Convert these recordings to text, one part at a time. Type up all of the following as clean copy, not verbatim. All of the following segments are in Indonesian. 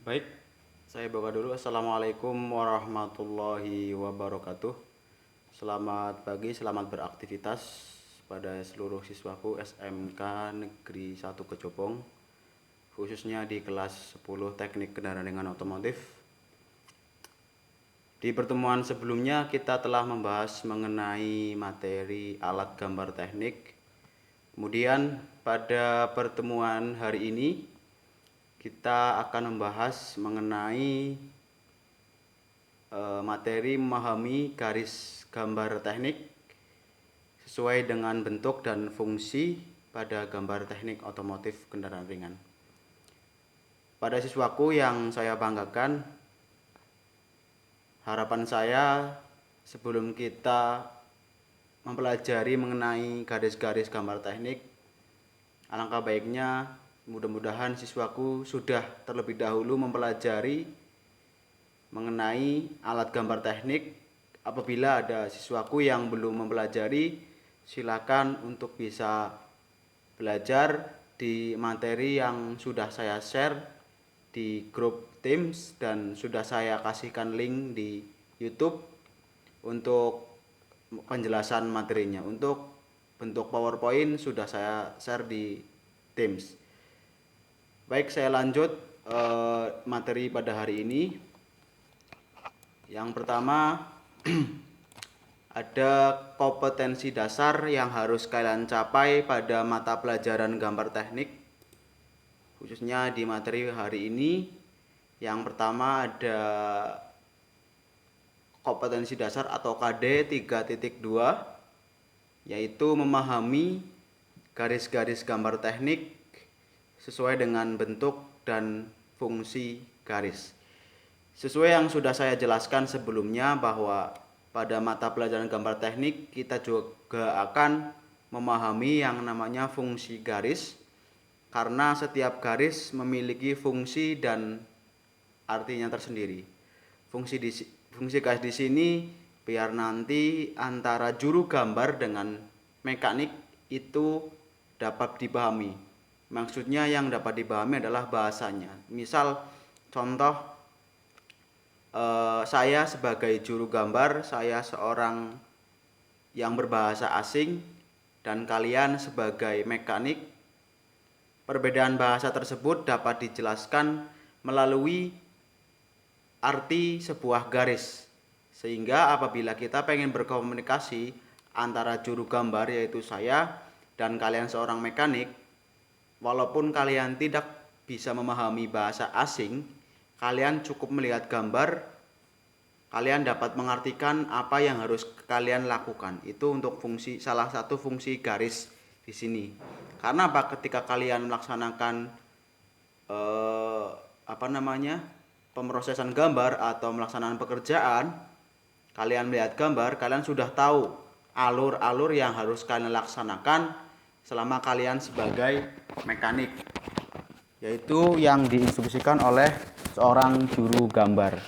Baik, saya buka dulu. Assalamualaikum warahmatullahi wabarakatuh. Selamat pagi, selamat beraktivitas pada seluruh siswaku SMK Negeri 1 Kejopong, khususnya di kelas 10 Teknik Kendaraan Ringan Otomotif. Di pertemuan sebelumnya kita telah membahas mengenai materi alat gambar teknik. Kemudian pada pertemuan hari ini kita akan membahas mengenai materi memahami garis gambar teknik sesuai dengan bentuk dan fungsi pada gambar teknik otomotif kendaraan ringan. Pada siswaku yang saya banggakan, harapan saya sebelum kita mempelajari mengenai garis-garis gambar teknik, alangkah baiknya mudah-mudahan siswaku sudah terlebih dahulu mempelajari mengenai alat gambar teknik. Apabila ada siswaku yang belum mempelajari, silakan untuk bisa belajar di materi yang sudah saya share di grup Teams dan sudah saya kasihkan link di YouTube untuk penjelasan materinya. Untuk bentuk PowerPoint sudah saya share di Teams. Baik, saya lanjut materi pada hari ini. Yang pertama ada kompetensi dasar yang harus kalian capai pada mata pelajaran gambar teknik, khususnya di materi hari ini. Yang pertama ada kompetensi dasar atau KD 3.2, yaitu memahami garis-garis gambar teknik sesuai dengan bentuk dan fungsi garis. Sesuai yang sudah saya jelaskan sebelumnya bahwa pada mata pelajaran gambar teknik kita juga akan memahami yang namanya fungsi garis, karena setiap garis memiliki fungsi dan artinya tersendiri. Fungsi garis di sini biar nanti antara juru gambar dengan mekanik itu dapat dipahami. Maksudnya yang dapat dipahami adalah bahasanya. Misal contoh, saya sebagai juru gambar, saya seorang yang berbahasa asing dan kalian sebagai mekanik, perbedaan bahasa tersebut dapat dijelaskan melalui arti sebuah garis. Sehingga apabila kita pengen berkomunikasi antara juru gambar yaitu saya dan kalian seorang mekanik, walaupun kalian tidak bisa memahami bahasa asing, kalian cukup melihat gambar, kalian dapat mengartikan apa yang harus kalian lakukan. Itu untuk salah satu fungsi garis di sini. Karena apa? Ketika kalian melaksanakan pemrosesan gambar atau melaksanakan pekerjaan, kalian melihat gambar, kalian sudah tahu alur-alur yang harus kalian laksanakan selama kalian sebagai mekanik, yaitu yang diinstruksikan oleh seorang juru gambar.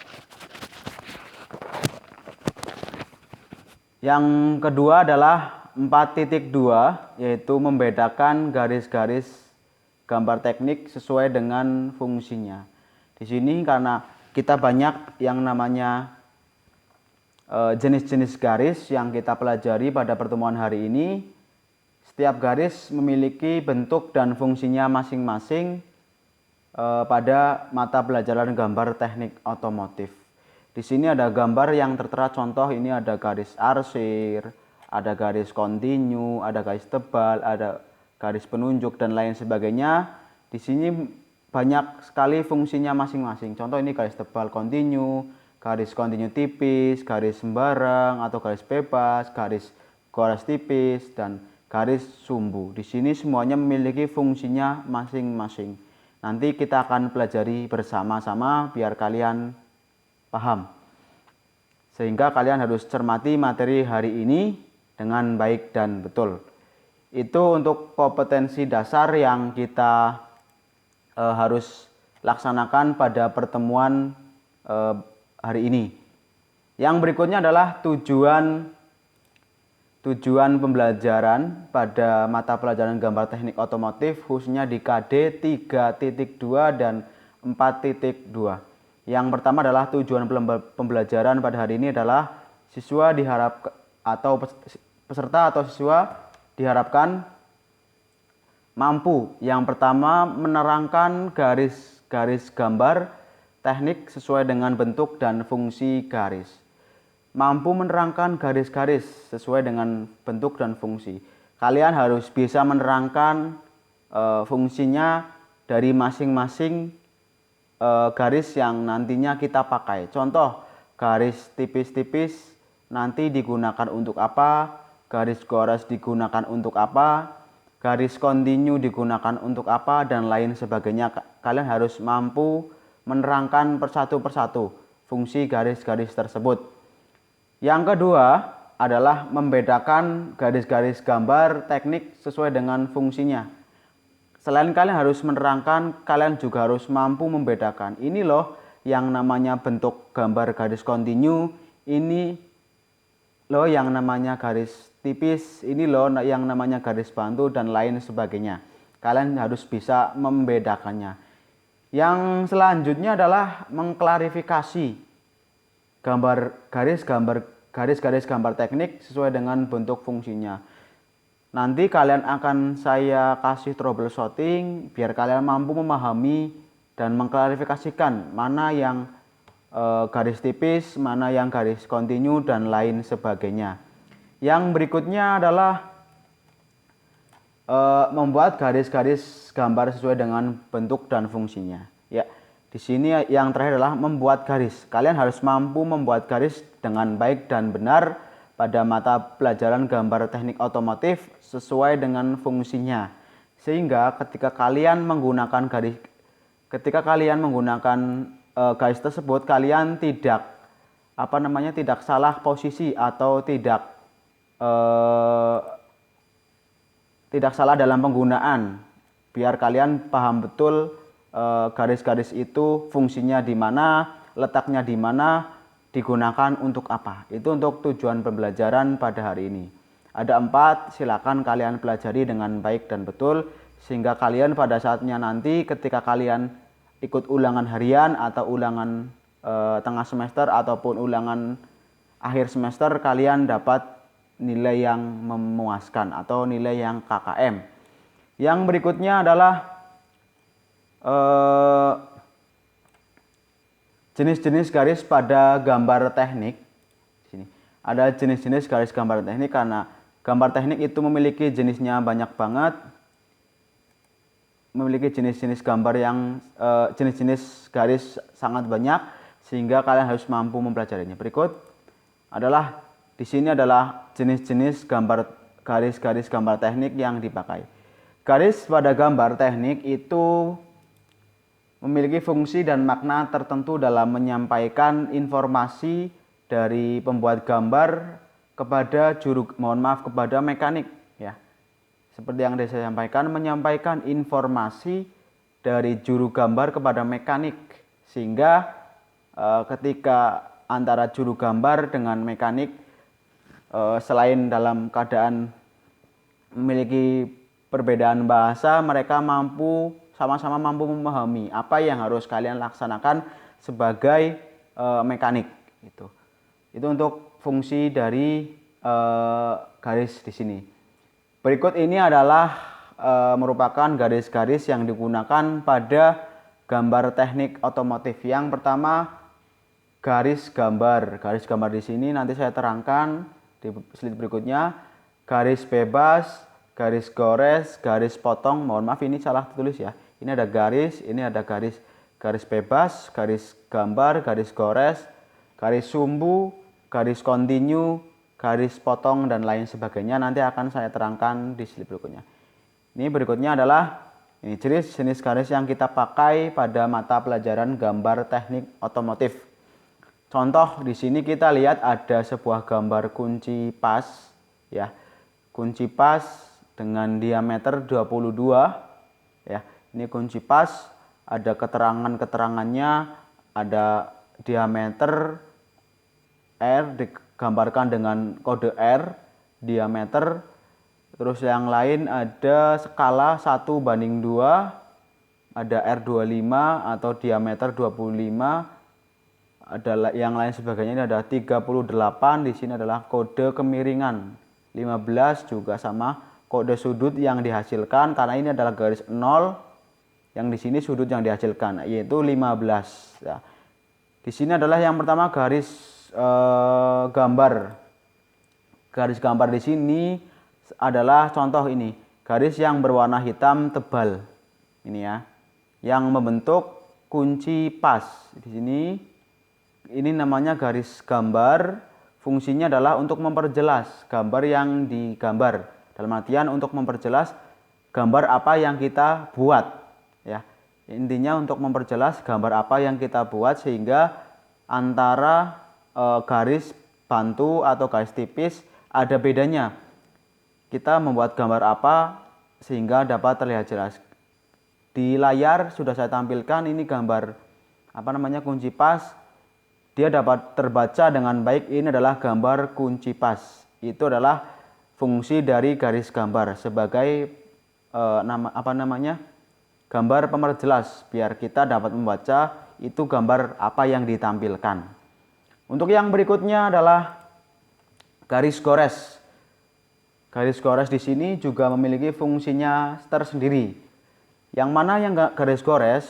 Yang kedua adalah 4.2, yaitu membedakan garis-garis gambar teknik sesuai dengan fungsinya. Di sini karena kita banyak yang namanya jenis-jenis garis yang kita pelajari pada pertemuan hari ini. Setiap garis memiliki bentuk dan fungsinya masing-masing pada mata pelajaran gambar teknik otomotif. Di sini ada gambar yang tertera, contoh ini ada garis arsir, ada garis kontinu, ada garis tebal, ada garis penunjuk dan lain sebagainya. Di sini banyak sekali fungsinya masing-masing. Contoh ini garis tebal kontinu, garis kontinu tipis, garis sembarang atau garis bebas, garis goras tipis dan garis sumbu. Di sini semuanya memiliki fungsinya masing-masing. Nanti kita akan pelajari bersama-sama biar kalian paham. Sehingga kalian harus cermati materi hari ini dengan baik dan betul. Itu untuk kompetensi dasar yang kita harus laksanakan pada pertemuan hari ini. Yang berikutnya adalah tujuan pembelajaran pada mata pelajaran gambar teknik otomotif, khususnya di KD 3.2 dan 4.2. Yang pertama adalah tujuan pembelajaran pada hari ini adalah siswa diharap atau peserta atau siswa diharapkan mampu. Yang pertama, menerangkan garis-garis gambar teknik sesuai dengan bentuk dan fungsi garis. Mampu menerangkan garis-garis sesuai dengan bentuk dan fungsi. Kalian harus bisa menerangkan fungsinya dari masing-masing garis yang nantinya kita pakai. Contoh, garis tipis-tipis nanti digunakan untuk apa, garis gores digunakan untuk apa, garis kontinu digunakan untuk apa, dan lain sebagainya. Kalian harus mampu menerangkan persatu persatu fungsi garis-garis tersebut. Yang kedua adalah membedakan garis-garis gambar teknik sesuai dengan fungsinya. Selain kalian harus menerangkan, kalian juga harus mampu membedakan. Ini loh yang namanya bentuk gambar garis kontinu, ini loh yang namanya garis tipis, ini loh yang namanya garis bantu, dan lain sebagainya. Kalian harus bisa membedakannya. Yang selanjutnya adalah mengklarifikasi garis-garis gambar teknik sesuai dengan bentuk fungsinya. Nanti kalian akan saya kasih troubleshooting biar kalian mampu memahami dan mengklarifikasikan mana yang garis tipis, mana yang garis kontinu, dan lain sebagainya. Yang berikutnya adalah membuat garis-garis gambar sesuai dengan bentuk dan fungsinya. Ya, di sini yang terakhir adalah membuat garis. Kalian harus mampu membuat garis dengan baik dan benar pada mata pelajaran gambar teknik otomotif sesuai dengan fungsinya. Sehingga ketika kalian menggunakan garis tersebut, kalian tidak salah posisi atau tidak salah dalam penggunaan. Biar kalian paham betul garis-garis itu fungsinya di mana, letaknya di mana, digunakan untuk apa. Itu untuk tujuan pembelajaran pada hari ini. Ada 4, silakan kalian pelajari dengan baik dan betul, sehingga kalian pada saatnya nanti ketika kalian ikut ulangan harian atau ulangan tengah semester ataupun ulangan akhir semester, kalian dapat nilai yang memuaskan atau nilai yang KKM. Yang berikutnya adalah jenis-jenis garis pada gambar teknik. Di sini ada jenis-jenis garis gambar teknik, karena gambar teknik itu memiliki jenisnya banyak banget. Memiliki jenis-jenis gambar yang jenis-jenis garis sangat banyak, sehingga kalian harus mampu mempelajarinya. Berikut adalah di sini adalah jenis-jenis garis-garis gambar teknik yang dipakai. Garis pada gambar teknik itu memiliki fungsi dan makna tertentu dalam menyampaikan informasi dari pembuat gambar kepada kepada mekanik, ya. Seperti yang saya sampaikan, menyampaikan informasi dari juru gambar kepada mekanik, sehingga ketika antara juru gambar dengan mekanik, selain dalam keadaan memiliki perbedaan bahasa, mereka sama-sama mampu memahami apa yang harus kalian laksanakan sebagai mekanik. Itu untuk fungsi dari garis di sini. Berikut ini adalah merupakan garis-garis yang digunakan pada gambar teknik otomotif. Yang pertama, garis gambar. Garis gambar di sini nanti saya terangkan di slide berikutnya. Garis bebas, garis gores, garis potong. Mohon maaf ini salah tulis ya. Ini ada garis, ini ada garis bebas, garis gambar, garis gores, garis sumbu, garis kontinu, garis potong, dan lain sebagainya. Nanti akan saya terangkan di slide berikutnya. Ini berikutnya adalah jenis garis yang kita pakai pada mata pelajaran gambar teknik otomotif. Contoh di sini kita lihat ada sebuah gambar kunci pas, ya. Kunci pas dengan diameter 22, ya. Ini kunci pas, ada keterangannya, ada diameter R digambarkan dengan kode R, diameter. Terus yang lain ada skala 1:2, ada R25 atau diameter 25, ada yang lain sebagainya. Ini ada 38, di sini adalah kode kemiringan. 15 juga sama kode sudut yang dihasilkan, karena ini adalah garis 0, yang di sini sudut yang dihasilkan yaitu 15 ya. Di sini adalah yang pertama garis gambar. Garis gambar di sini adalah contoh ini, garis yang berwarna hitam tebal ini ya, yang membentuk kunci pas. Di sini ini namanya garis gambar. Fungsinya adalah untuk memperjelas gambar yang digambar, dalam artian untuk memperjelas gambar apa yang kita buat ya. Intinya untuk memperjelas gambar apa yang kita buat, sehingga antara garis bantu atau garis tipis ada bedanya. Kita membuat gambar apa sehingga dapat terlihat jelas. Di layar sudah saya tampilkan ini gambar kunci pas. Dia dapat terbaca dengan baik. Ini adalah gambar kunci pas. Itu adalah fungsi dari garis gambar sebagai gambar pemerjelas, biar kita dapat membaca itu gambar apa yang ditampilkan. Untuk yang berikutnya adalah garis gores. Garis gores di sini juga memiliki fungsinya tersendiri. Yang mana yang garis gores?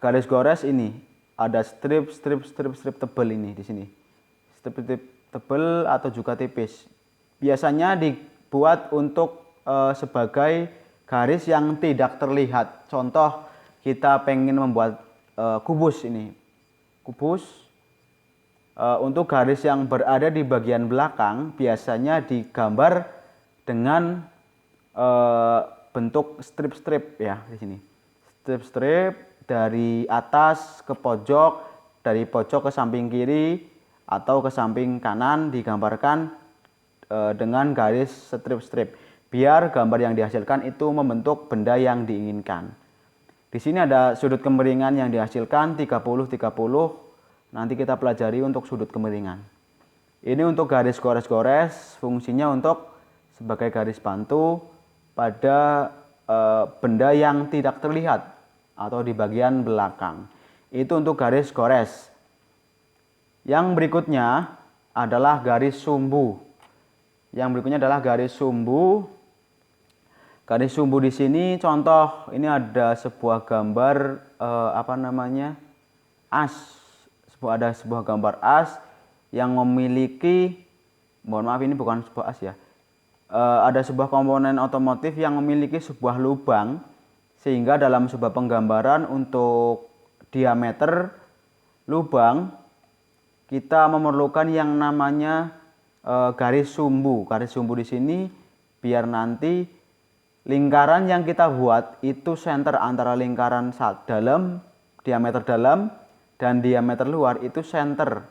Garis gores ini ada strip tebal ini di sini. Strip tebal atau juga tipis. Biasanya dibuat untuk sebagai garis yang tidak terlihat. Contoh, kita pengen membuat kubus ini. Kubus untuk garis yang berada di bagian belakang biasanya digambar dengan bentuk strip-strip ya di sini. Strip-strip dari atas ke pojok, dari pojok ke samping kiri atau ke samping kanan digambarkan dengan garis strip-strip, biar gambar yang dihasilkan itu membentuk benda yang diinginkan. Di sini ada sudut kemiringan yang dihasilkan 30-30. Nanti kita pelajari untuk sudut kemiringan. Ini untuk garis gores-gores, fungsinya untuk sebagai garis bantu pada benda yang tidak terlihat atau di bagian belakang. Itu untuk garis gores. Yang berikutnya adalah garis sumbu. Garis sumbu di sini contoh, ini ada sebuah gambar as. Ada sebuah gambar as yang memiliki, mohon maaf ini bukan sebuah as ya. Ada sebuah komponen otomotif yang memiliki sebuah lubang, sehingga dalam sebuah penggambaran untuk diameter lubang kita memerlukan yang namanya garis sumbu. Garis sumbu di sini biar nanti lingkaran yang kita buat itu center antara lingkaran dalam, diameter dalam dan diameter luar itu center,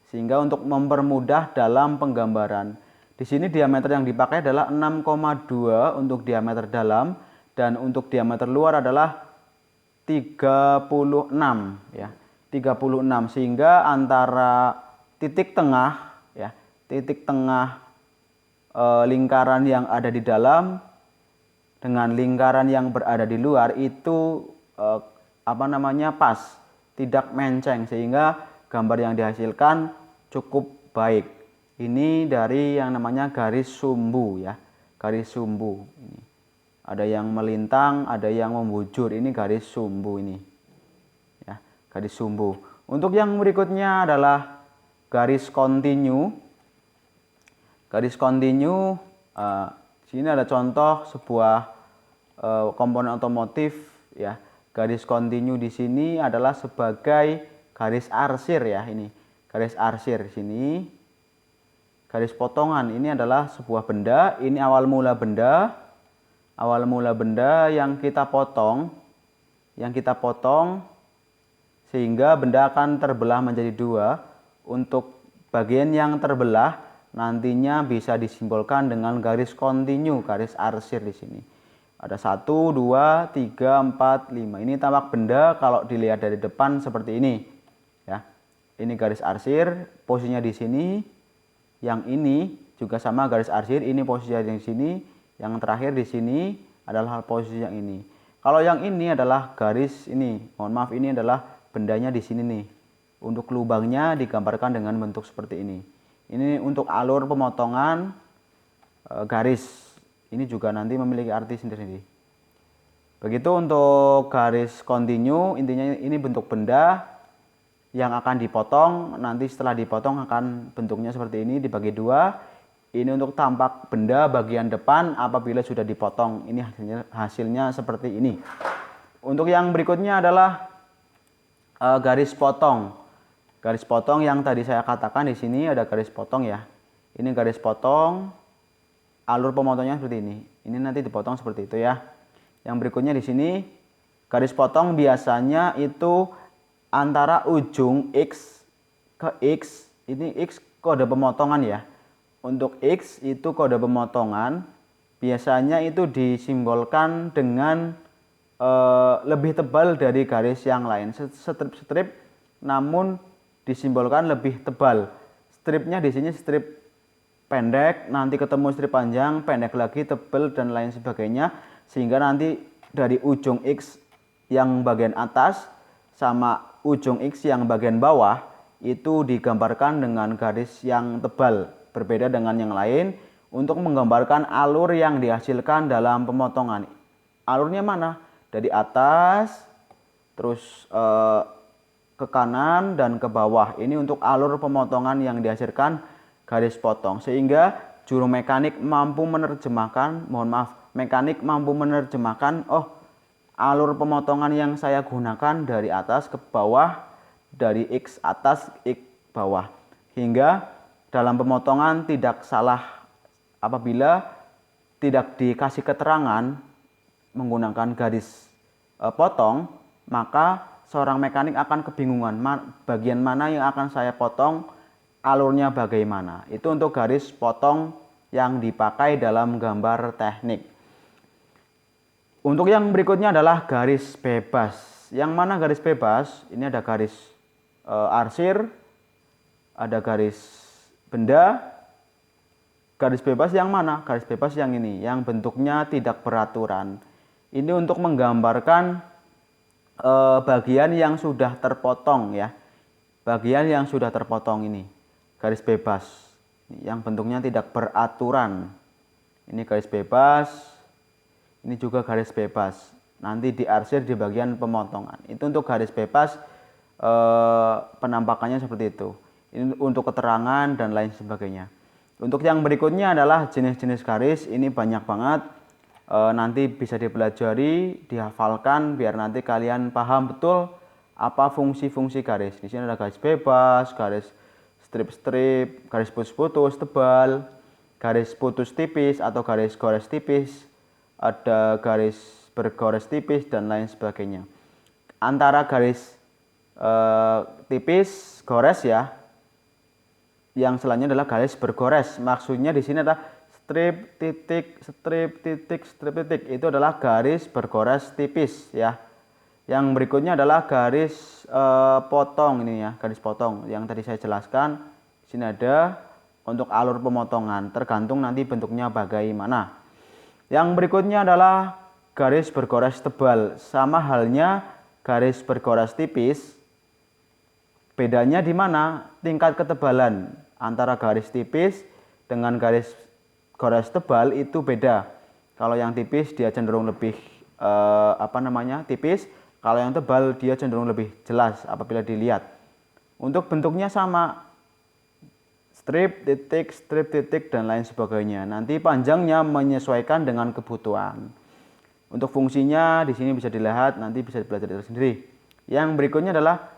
sehingga untuk mempermudah dalam penggambaran. Di sini diameter yang dipakai adalah 6,2 untuk diameter dalam, dan untuk diameter luar adalah 36 ya. 36, sehingga antara titik tengah lingkaran yang ada di dalam dengan lingkaran yang berada di luar itu pas, tidak menceng, sehingga gambar yang dihasilkan cukup baik. Ini dari yang namanya garis sumbu ya. Garis sumbu ini. Ada yang melintang, ada yang membujur. Ini garis sumbu ini. Ya, garis sumbu. Untuk yang berikutnya adalah garis kontinu. Garis kontinu, sini ada contoh sebuah komponen otomotif ya. Garis kontinu di sini adalah sebagai garis arsir ya ini. Garis arsir di sini. Garis potongan ini adalah sebuah benda, ini awal mula benda. Awal mula benda yang kita potong sehingga benda akan terbelah menjadi dua. Untuk bagian yang terbelah nantinya bisa disimbolkan dengan garis kontinu, garis arsir di sini. Ada 1, 2, 3, 4, 5. Ini tampak benda kalau dilihat dari depan seperti ini. Ya. Ini garis arsir, posisinya di sini. Yang ini juga sama garis arsir, ini posisinya di sini. Yang terakhir di sini adalah posisi yang ini. Kalau yang ini adalah garis ini, mohon maaf, ini adalah bendanya di sini nih. Untuk lubangnya digambarkan dengan bentuk seperti ini. Ini untuk alur pemotongan garis. Ini juga nanti memiliki arti sendiri. Begitu untuk garis kontinu, intinya ini bentuk benda yang akan dipotong. Nanti setelah dipotong akan bentuknya seperti ini, dibagi dua. Ini untuk tampak benda bagian depan apabila sudah dipotong. Ini hasilnya seperti ini. Untuk yang berikutnya adalah garis potong. Garis potong yang tadi saya katakan di sini ada garis potong ya. Ini garis potong. Alur pemotongnya seperti ini. Ini nanti dipotong seperti itu ya. Yang berikutnya di sini garis potong biasanya itu antara ujung X ke X. Ini X kode pemotongan ya. Untuk X itu kode pemotongan, biasanya itu disimbolkan dengan lebih tebal dari garis yang lain. Strip namun disimbolkan lebih tebal. Stripnya di sini strip pendek, nanti ketemu strip panjang, pendek lagi, tebal dan lain sebagainya. Sehingga nanti dari ujung X yang bagian atas sama ujung X yang bagian bawah itu digambarkan dengan garis yang tebal. Berbeda dengan yang lain untuk menggambarkan alur yang dihasilkan dalam pemotongan. Alurnya mana? Dari atas terus ke kanan dan ke bawah. Ini untuk alur pemotongan yang dihasilkan garis potong. Sehingga juru mekanik mampu menerjemahkan, mekanik mampu menerjemahkan, alur pemotongan yang saya gunakan dari atas ke bawah, dari X atas X bawah. Hingga dalam pemotongan tidak salah apabila tidak dikasih keterangan menggunakan garis potong, maka seorang mekanik akan kebingungan bagian mana yang akan saya potong, alurnya bagaimana. Itu untuk garis potong yang dipakai dalam gambar teknik. Untuk yang berikutnya adalah garis bebas. Yang mana garis bebas? Ini ada garis arsir, ada garis benda. Garis bebas yang mana? Garis bebas yang ini, yang bentuknya tidak beraturan. Ini untuk menggambarkan bagian yang sudah terpotong ya. Bagian yang sudah terpotong ini. Garis bebas yang bentuknya tidak beraturan. Ini garis bebas. Ini juga garis bebas. Nanti diarsir di bagian pemotongan. Itu untuk garis bebas, penampakannya seperti itu. Ini untuk keterangan dan lain sebagainya. Untuk yang berikutnya adalah jenis-jenis garis. Ini banyak banget. Nanti bisa dipelajari, dihafalkan biar nanti kalian paham betul apa fungsi-fungsi garis. Di sini ada garis bebas, garis strip-strip, garis putus-putus tebal, garis putus tipis atau garis gores tipis, ada garis bergores tipis dan lain sebagainya. Antara garis tipis, gores ya, yang selanjutnya adalah garis bergores. Maksudnya di sini adalah strip, titik, strip, titik, strip, titik. Itu adalah garis bergores tipis ya. Yang berikutnya adalah garis potong ini ya, garis potong yang tadi saya jelaskan. Di sini ada untuk alur pemotongan, tergantung nanti bentuknya bagaimana. Yang berikutnya adalah garis bergores tebal. Sama halnya garis bergores tipis. Bedanya di mana? Tingkat ketebalan antara garis tipis dengan garis gores tebal itu beda. Kalau yang tipis dia cenderung lebih tipis. Kalau yang tebal dia cenderung lebih jelas apabila dilihat. Untuk bentuknya sama. Strip, titik, dan lain sebagainya. Nanti panjangnya menyesuaikan dengan kebutuhan. Untuk fungsinya di sini bisa dilihat, nanti bisa dipelajari sendiri. Yang berikutnya adalah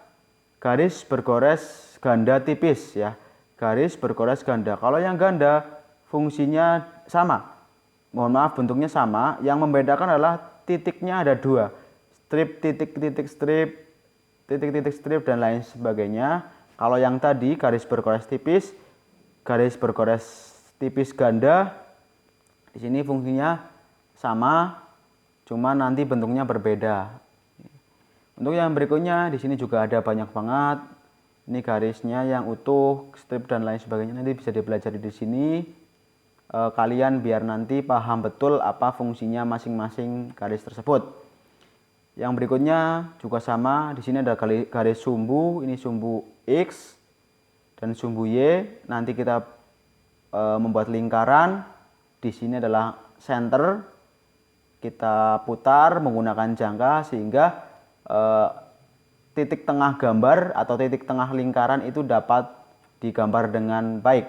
garis bergores ganda tipis ya. Garis bergores ganda. Kalau yang ganda fungsinya sama. Mohon maaf, bentuknya sama. Yang membedakan adalah titiknya ada dua. Strip, titik, strip, titik, strip dan lain sebagainya. Kalau yang tadi garis bergores tipis ganda, di sini fungsinya sama, cuma nanti bentuknya berbeda. Untuk yang berikutnya di sini juga ada banyak banget. Ini garisnya yang utuh, strip dan lain sebagainya, nanti bisa dipelajari di sini. Kalian biar nanti paham betul apa fungsinya masing-masing garis tersebut. Yang berikutnya juga sama, di sini ada garis sumbu, ini sumbu X dan sumbu Y. Nanti kita membuat lingkaran, di sini adalah center. Kita putar menggunakan jangka sehingga titik tengah gambar atau titik tengah lingkaran itu dapat digambar dengan baik.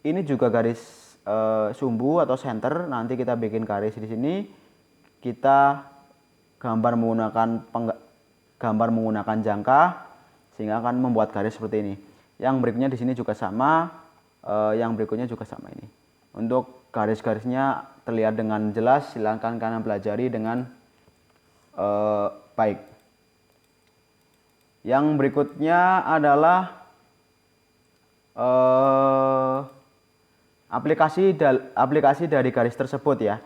Ini juga garis sumbu atau center. Nanti kita bikin garis di sini. Kita gambar menggunakan jangka sehingga akan membuat garis seperti ini. Yang berikutnya di sini juga sama. Yang berikutnya juga sama ini. Untuk garis-garisnya terlihat dengan jelas. Silakan kalian pelajari dengan baik. Yang berikutnya adalah aplikasi dari garis tersebut ya.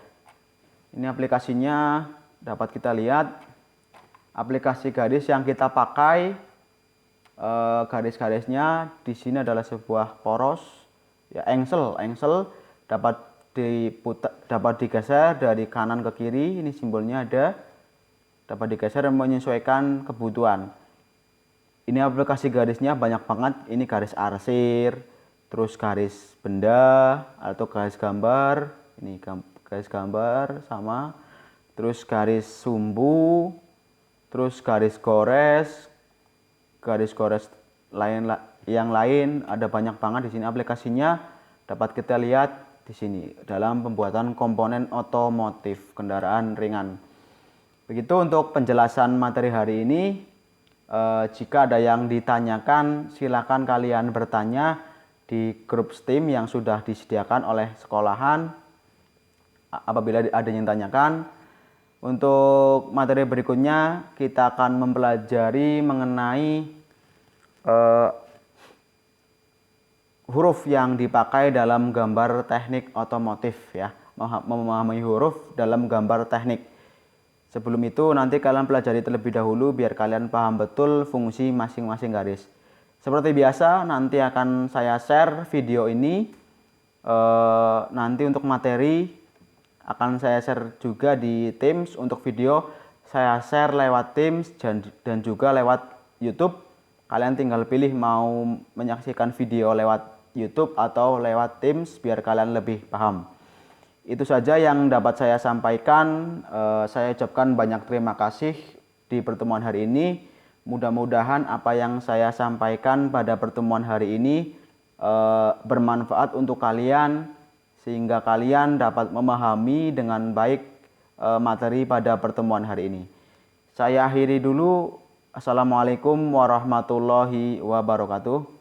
Ini aplikasinya dapat kita lihat. Aplikasi garis yang kita pakai, garis-garisnya di sini adalah sebuah poros ya, engsel dapat digeser dari kanan ke kiri. Ini simbolnya ada, dapat digeser dan menyesuaikan kebutuhan. Ini aplikasi garisnya banyak banget. Ini garis arsir, terus garis benda atau garis gambar. Ini garis gambar sama, terus garis sumbu, terus garis gores yang lain ada banyak banget di sini aplikasinya. Dapat kita lihat di sini dalam pembuatan komponen otomotif kendaraan ringan. Begitu untuk penjelasan materi hari ini. Jika ada yang ditanyakan, silakan kalian bertanya di grup STEAM yang sudah disediakan oleh sekolahan. Apabila ada yang ditanyakan, untuk materi berikutnya kita akan mempelajari mengenai huruf yang dipakai dalam gambar teknik otomotif ya, memahami huruf dalam gambar teknik. Sebelum itu nanti kalian pelajari terlebih dahulu biar kalian paham betul fungsi masing-masing garis. Seperti biasa nanti akan saya share video ini. Nanti untuk materi akan saya share juga di Teams. Untuk video saya share lewat Teams dan juga lewat YouTube. Kalian tinggal pilih mau menyaksikan video lewat YouTube atau lewat Teams biar kalian lebih paham. Itu saja yang dapat saya sampaikan. Saya ucapkan banyak terima kasih di pertemuan hari ini. Mudah-mudahan apa yang saya sampaikan pada pertemuan hari ini bermanfaat untuk kalian, sehingga kalian dapat memahami dengan baik materi pada pertemuan hari ini. Saya akhiri dulu. Assalamualaikum warahmatullahi wabarakatuh.